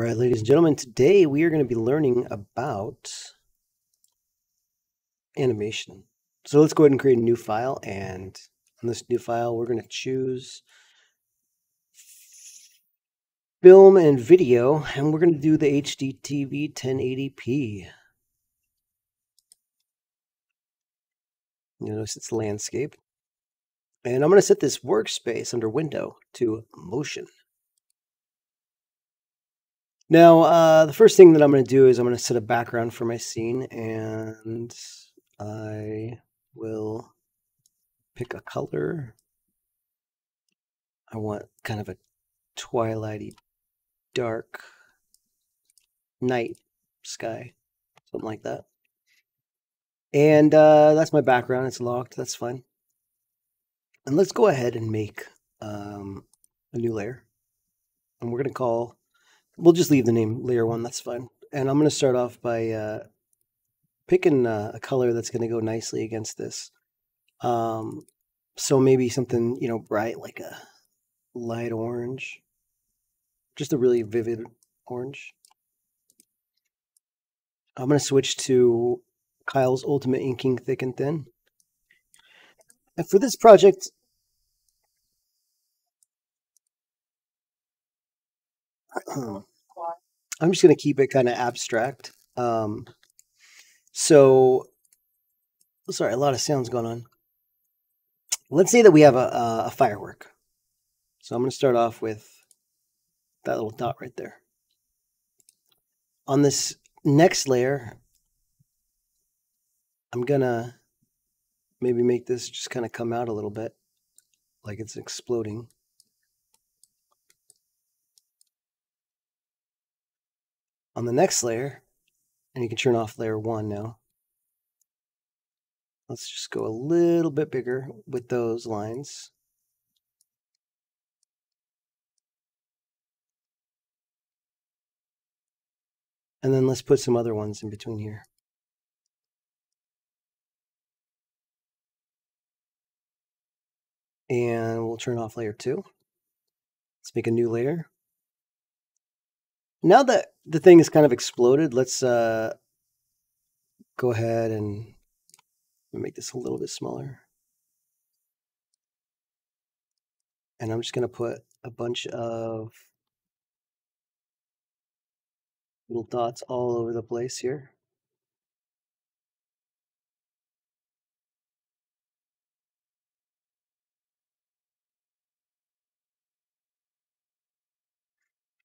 All right, ladies and gentlemen, today we are going to be learning about animation. So let's go ahead and create a new file, and on this new file we're going to choose film and video, and we're going to do the HDTV 1080p. Notice it's landscape. And I'm going to set this workspace under window to motion. Now, the first thing that I'm going to do is I'm going to set a background for my scene, and I will pick a color. I want kind of a twilighty, dark night sky, something like that. And that's my background. It's locked. That's fine. And let's go ahead and make a new layer. And we're going to call, we'll just leave the name layer 1. That's fine. And I'm going to start off by picking a color that's going to go nicely against this. So maybe something, bright, like a light orange. Just a really vivid orange. I'm going to switch to Kyle's Ultimate Inking Thick and Thin. And for this project, I'm just going to keep it kind of abstract. Sorry, a lot of sounds going on. Let's say that we have a firework. So I'm going to start off with that little dot right there. On this next layer, I'm going to maybe make this just kind of come out a little bit, like it's exploding. On the next layer, and you can turn off layer 1 now. Let's just go a little bit bigger with those lines. And then let's put some other ones in between here. And we'll turn off layer 2. Let's make a new layer. Now that the thing is kind of exploded, let's go ahead and make this a little bit smaller. And I'm just going to put a bunch of little dots all over the place here.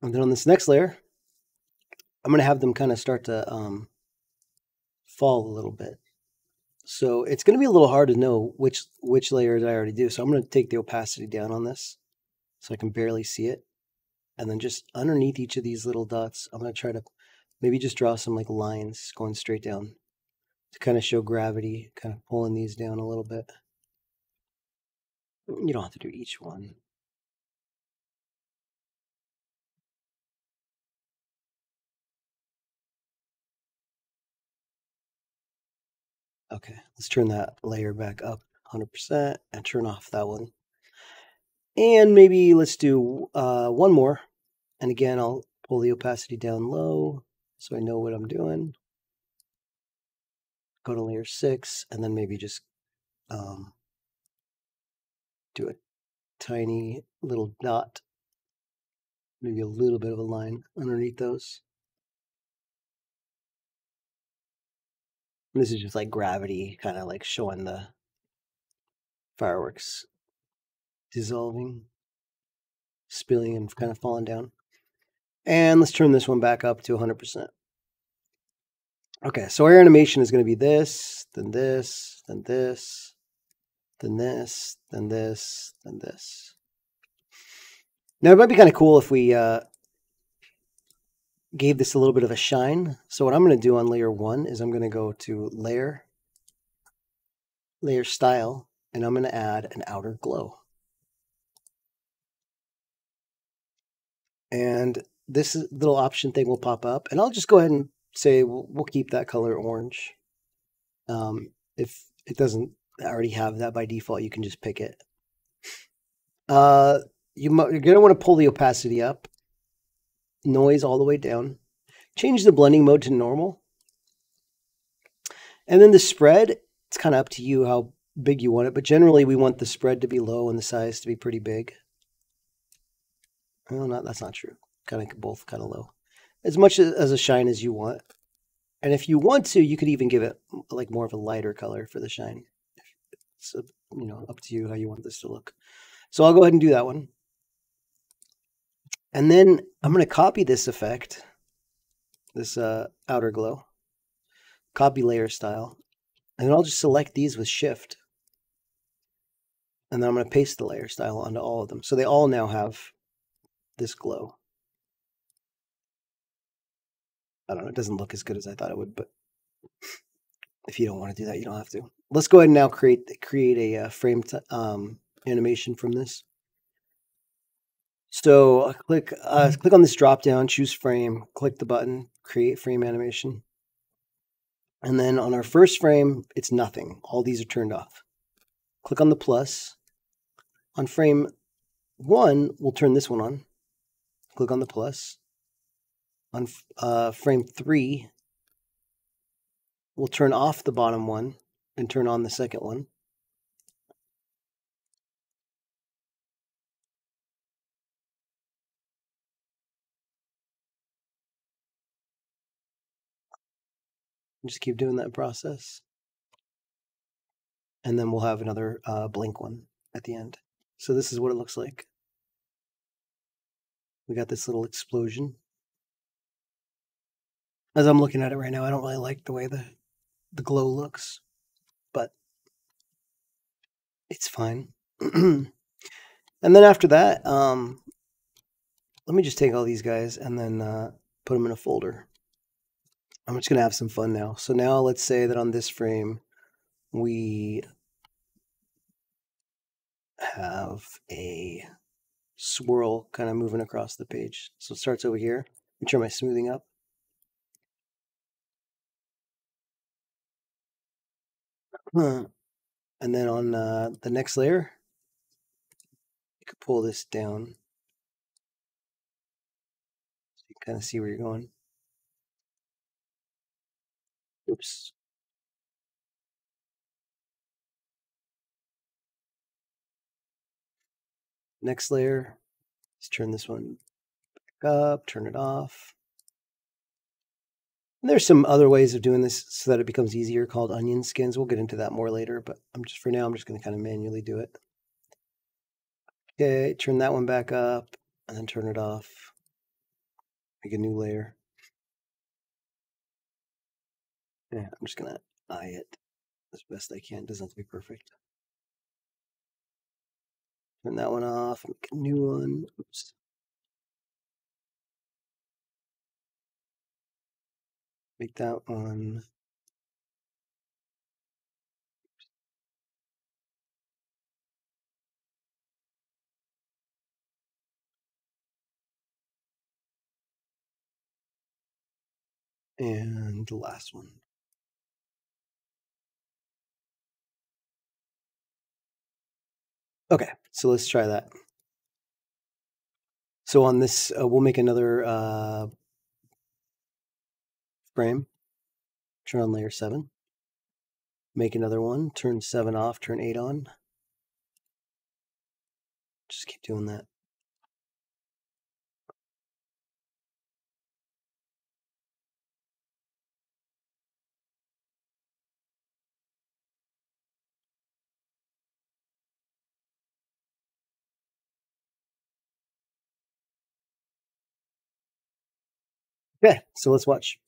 And then on this next layer, I'm going to have them kind of start to fall a little bit. So it's going to be a little hard to know which layers I already do. So I'm going to take the opacity down on this so I can barely see it. And then just underneath each of these little dots, I'm going to try to maybe just draw some like lines going straight down to kind of show gravity, kind of pulling these down a little bit. You don't have to do each one. Okay, let's turn that layer back up 100% and turn off that one. And maybe let's do one more. And again, I'll pull the opacity down low so I know what I'm doing. Go to layer 6 and then maybe just do a tiny little dot, maybe a little bit of a line underneath those. And this is just like gravity, kind of like showing the fireworks dissolving, spilling, and kind of falling down. And let's turn this one back up to 100%. Okay, so our animation is going to be this, then this, then this, then this, then this, then this. Now, it might be kind of cool if we gave this a little bit of a shine. So what I'm going to do on layer 1 is I'm going to go to layer style, and I'm going to add an outer glow. And this little option thing will pop up, and I'll just go ahead and say we'll keep that color orange. If it doesn't already have that by default, you can just pick it. You're going to want to pull the opacity up. noise all the way down. Change the blending mode to normal. And then the spread, it's kind of up to you how big you want it, but generally we want the spread to be low and the size to be pretty big. Well, that's not true. Kind of both kind of low. As much as a shine as you want. And if you want to, you could even give it like more of a lighter color for the shine. It's up to you how you want this to look. So I'll go ahead and do that one. And then I'm going to copy this effect, this outer glow, copy layer style, and then I'll just select these with shift. And then I'm going to paste the layer style onto all of them. So they all now have this glow. I don't know, it doesn't look as good as I thought it would, but if you don't want to do that, you don't have to. Let's go ahead and now create a frame animation from this. So click on this drop down, choose frame, click the button, create frame animation. And then on our first frame, it's nothing. All these are turned off. Click on the plus. On frame 1, we'll turn this one on. Click on the plus. On frame 3, we'll turn off the bottom one and turn on the second one. Just keep doing that process. And then we'll have another blink one at the end. So this is what it looks like. We got this little explosion. As I'm looking at it right now, I don't really like the way the glow looks, but it's fine. And then after that, let me just take all these guys and then put them in a folder. I'm just going to have some fun now. So now let's say that on this frame, we have a swirl kind of moving across the page. So it starts over here. Let me turn my smoothing up. And then on the next layer, you could pull this down. So you can kind of see where you're going. Oops. Next layer, let's turn this one back up, turn it off. And there's some other ways of doing this so that it becomes easier called onion skins. We'll get into that more later, but for now, I'm just going to kind of manually do it. Okay, turn that one back up and then turn it off. Make a new layer. Yeah, I'm just going to eye it as best I can. It doesn't have to be perfect. Turn that one off, make a new one. Oops. Make that one. And the last one. Okay, so let's try that. So on this, we'll make another frame. Turn on layer 7. Make another one. Turn 7 off. Turn 8 on. Just keep doing that. Okay, so let's watch.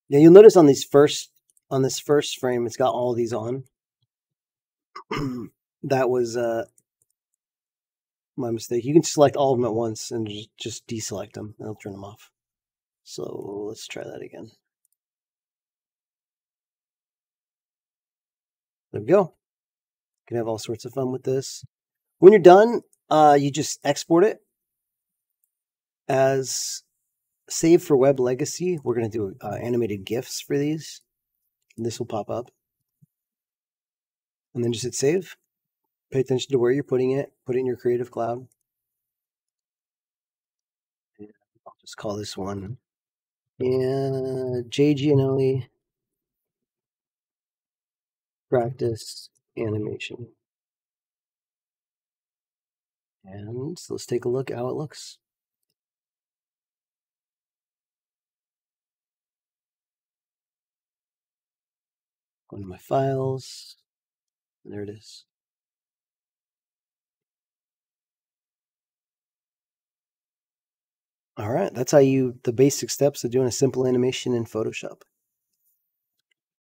Yeah, you'll notice on this first frame, it's got all these on. That was my mistake. You can select all of them at once and just deselect them, and it'll turn them off. So let's try that again. There we go. You can have all sorts of fun with this. When you're done, you just export it as save for web legacy. We're going to do animated GIFs for these. And this will pop up. And then just hit save. Pay attention to where you're putting it. Put it in your Creative Cloud. Just call this one J Gianelli practice animation. And so let's take a look at how it looks. Go into my files. There it is. All right, that's how the basic steps of doing a simple animation in Photoshop.